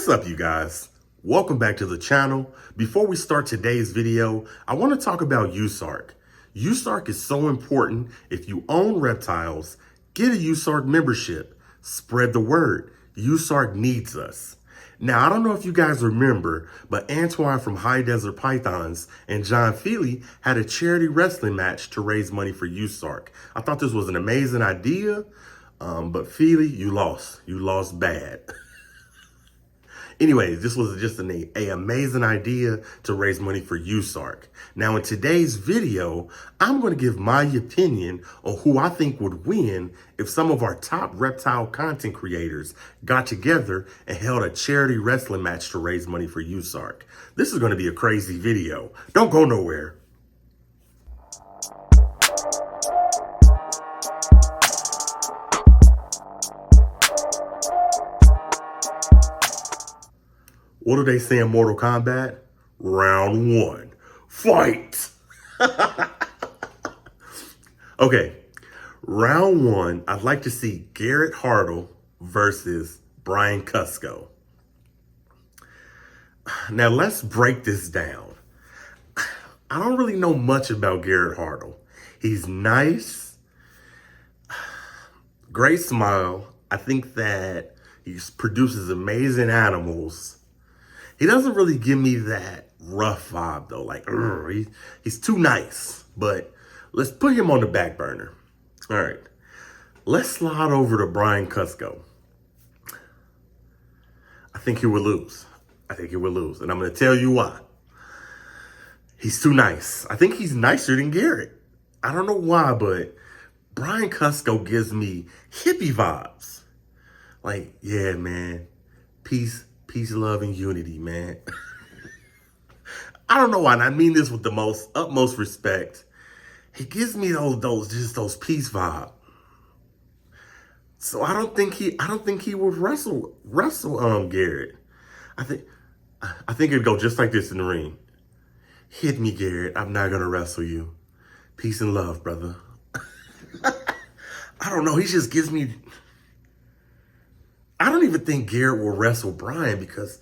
What's up, you guys? Welcome back to the channel. Before we start today's video, I want to talk about Usark. Usark is so important. If you own reptiles, get a Usark membership. Spread the word. Usark needs us. Now, I don't know if you guys remember, but Antoine from High Desert Pythons and John Feely had a charity wrestling match to raise money for Usark. I thought this was an amazing idea, but Feely, you lost. You lost bad. Anyways, this was just an amazing idea to raise money for Usark. Now, in today's video, I'm going to give my opinion on who I think would win if some of our top reptile content creators got together and held a charity wrestling match to raise money for Usark. This is going to be a crazy video. Don't go nowhere. What do they say in Mortal Kombat? Round one, fight! Okay, round one, I'd like to see Garrett Hartle versus Brian Cusco. Now let's break this down. I don't really know much about Garrett Hartle. He's nice, great smile. I think that he produces amazing animals. He doesn't really give me that rough vibe though, like he's too nice. But let's put him on the back burner. All right, let's slide over to Brian Cusco. I think he will lose. And I'm gonna tell you why. He's too nice. I think he's nicer than Garrett. I don't know why, but Brian Cusco gives me hippie vibes. Like, yeah, man, peace, love, and unity, man. I don't know why, and I mean this with the utmost respect. He gives me those peace vibe. So I don't think he would wrestle Garrett. I think it'd go just like this in the ring. Hit me, Garrett. I'm not gonna wrestle you. Peace and love, brother. I don't know. He just gives me. I don't even think Garrett will wrestle Brian because,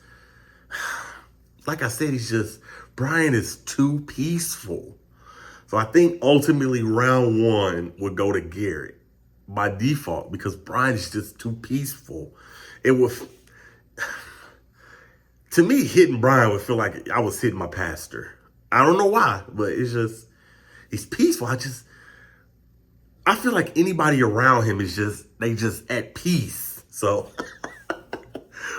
like I said, Brian is too peaceful. So I think ultimately round one would go to Garrett by default because Brian is just too peaceful. To me, hitting Brian would feel like I was hitting my pastor. I don't know why, but he's peaceful. I feel like anybody around him they just at peace. So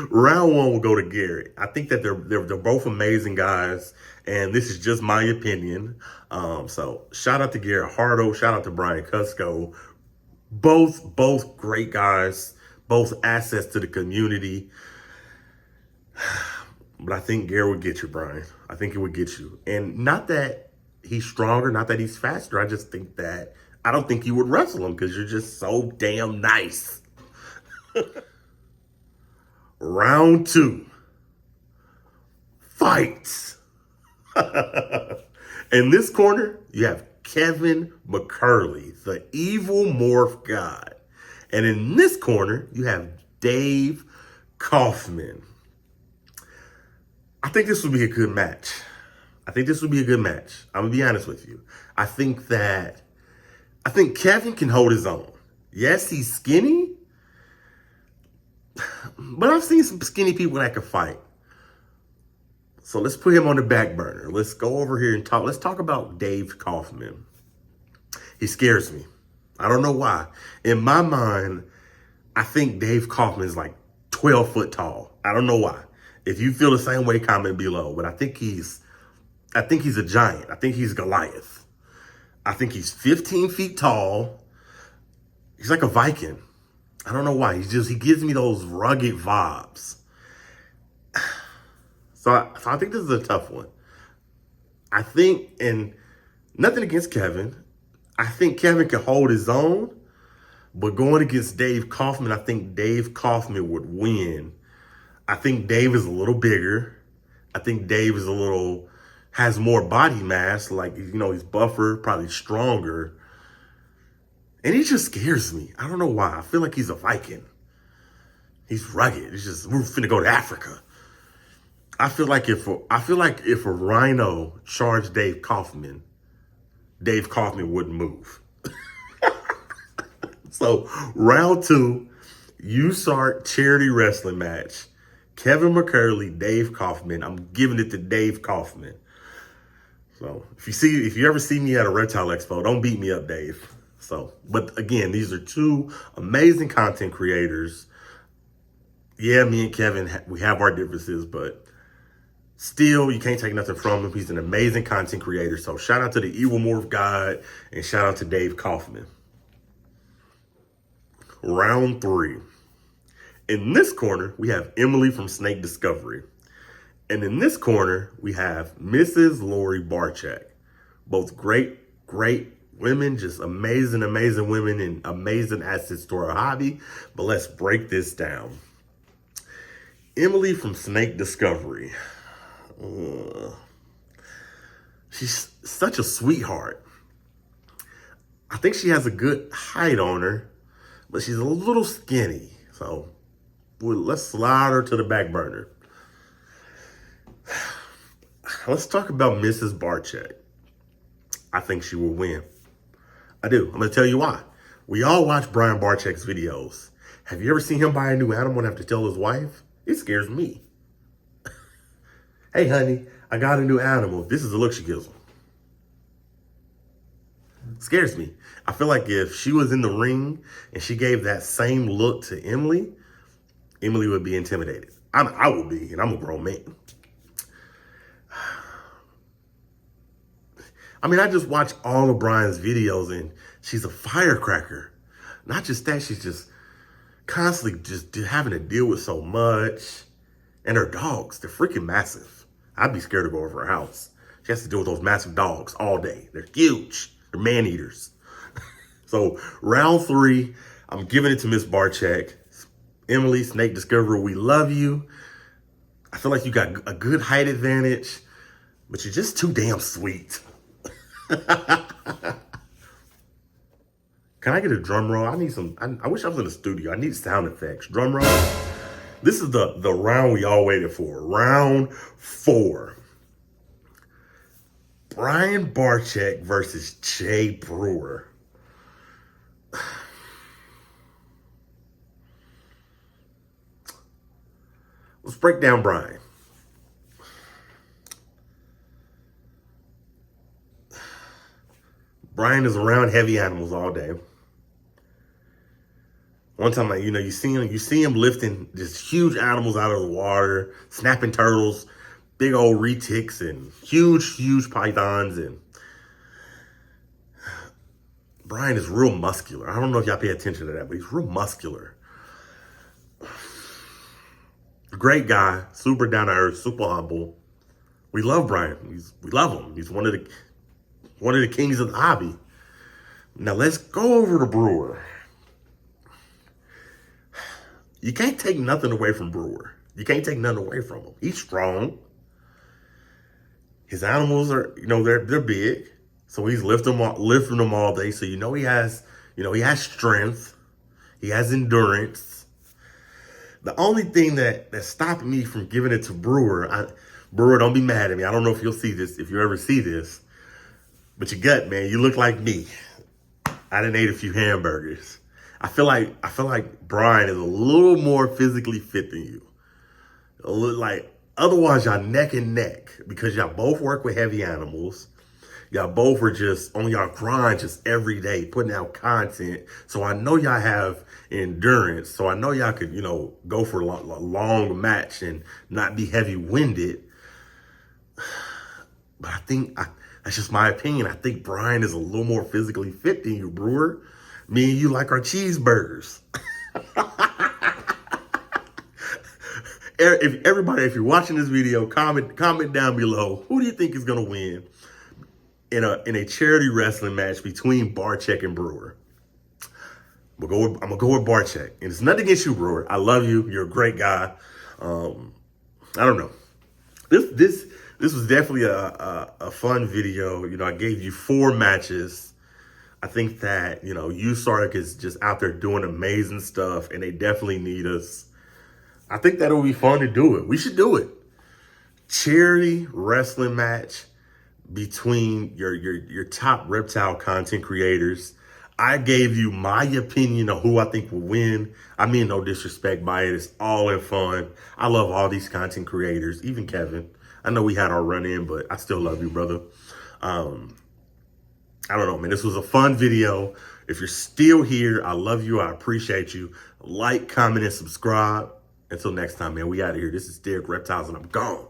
round one will go to Garrett. I think that they're both amazing guys, and this is just my opinion. So shout out to Garrett Hartle, shout out to Brian Cusco. Both great guys, both assets to the community. But I think Garrett would get you, Brian. I think he would get you. And not that he's stronger, not that he's faster. I just think that I don't think you would wrestle him because you're just so damn nice. Round two, fight. In this corner, you have Kevin McCurley, the evil morph god. And in this corner, you have Dave Kaufman. I think this would be a good match. I'm gonna be honest with you. I think Kevin can hold his own. Yes, he's skinny, but I've seen some skinny people that can fight. So let's put him on the back burner. Let's go over here and talk. Let's talk about Dave Kaufman. He scares me. I don't know why. In my mind, I think Dave Kaufman is like 12 foot tall. I don't know why. If you feel the same way, comment below. But I think he's a giant. I think he's Goliath. I think he's 15 feet tall. He's like a Viking. I don't know why. He gives me those rugged vibes. So I think this is a tough one. I think, and nothing against Kevin, I think Kevin can hold his own, but going against Dave Kaufman, I think Dave Kaufman would win. I think Dave is a little bigger. I think Dave has more body mass, like, he's buffer, probably stronger. And he just scares me. I don't know why. I feel like he's a Viking. He's rugged. It's just, we're finna go to Africa. if a Rhino charged Dave Kaufman wouldn't move. So round 2, Usark Charity Wrestling Match. Kevin McCurley, Dave Kaufman. I'm giving it to Dave Kaufman. So if you ever see me at a reptile expo, don't beat me up, Dave. So, but again, these are 2 amazing content creators. Yeah, me and Kevin, we have our differences, but still, you can't take nothing from him. He's an amazing content creator. So shout out to the Evil Morph God and shout out to Dave Kaufman. Round 3. In this corner, we have Emily from SnakeDiscovery. And in this corner, we have Mrs. Lori Barchak. Both great women, just amazing women and amazing assets to our hobby. But let's break this down. Emily from SnakeDiscovery. She's such a sweetheart. I think she has a good height on her, but she's a little skinny. So let's slide her to the back burner. Let's talk about Mrs. Barchak. I think she will win. I do. I'm going to tell you why. We all watch Brian Barchak's videos. Have you ever seen him buy a new animal and have to tell his wife? It scares me. Hey, honey, I got a new animal. This is the look she gives him. Scares me. I feel like if she was in the ring and she gave that same look to Emily, Emily would be intimidated. I would be, and I'm a grown man. I mean, I just watch all of Brian's videos and she's a firecracker. Not just that, she's just constantly just having to deal with so much. And her dogs, they're freaking massive. I'd be scared to go over her house. She has to deal with those massive dogs all day. They're huge. They're man-eaters. So round 3, I'm giving it to Miss Barchak. Emily, SnakeDiscovery, we love you. I feel like you got a good height advantage, but you're just too damn sweet. Can I get a drum roll? I need some, I wish I was in the studio. I need sound effects. Drum roll. This is the round we all waited for. Round 4. Brian Barchak versus Jay Brewer. Let's break down Brian. Brian is around heavy animals all day. One time, you see him lifting just huge animals out of the water, snapping turtles, big old retics, and huge pythons. And Brian is real muscular. I don't know if y'all pay attention to that, but he's real muscular. Great guy, super down to earth, super humble. We love Brian. We love him. He's one of the kings of the hobby. Now let's go over to Brewer. You can't take nothing away from Brewer. You can't take nothing away from him. He's strong. His animals are, they're big. So he's lifting them all day. So he has strength. He has endurance. The only thing that's stopping me from giving it to Brewer, Brewer, don't be mad at me. I don't know if you'll see this, if you ever see this, but your gut, man, you look like me. I done ate a few hamburgers. I feel like Brian is a little more physically fit than you. A little like, otherwise y'all neck and neck because y'all both work with heavy animals. Y'all both are just on y'all grind just every day, putting out content. So I know y'all have endurance. So I know y'all could, go for a long match and not be heavy-winded. But I think, that's just my opinion. I think Brian is a little more physically fit than you, Brewer. Me and you like our cheeseburgers. If you're watching this video, comment down below. Who do you think is going to win in a charity wrestling match between Barchak and Brewer? I'm gonna go with Barchak, and it's nothing against you, Brewer. I love you. You're a great guy. I don't know. This was definitely a fun video. I gave you 4 matches. I think that Usark is just out there doing amazing stuff, and they definitely need us. I think that it'll be fun to do it. We should do it. charity wrestling match between your top reptile content creators. I gave you my opinion of who I think will win. I mean, no disrespect by it. It's all in fun. I love all these content creators, even Kevin. I know we had our run in, but I still love you, brother. I don't know, man. This was a fun video. If you're still here, I love you. I appreciate you. Like, comment, and subscribe. Until next time, man. We out of here. This is Derek Reptiles, and I'm gone.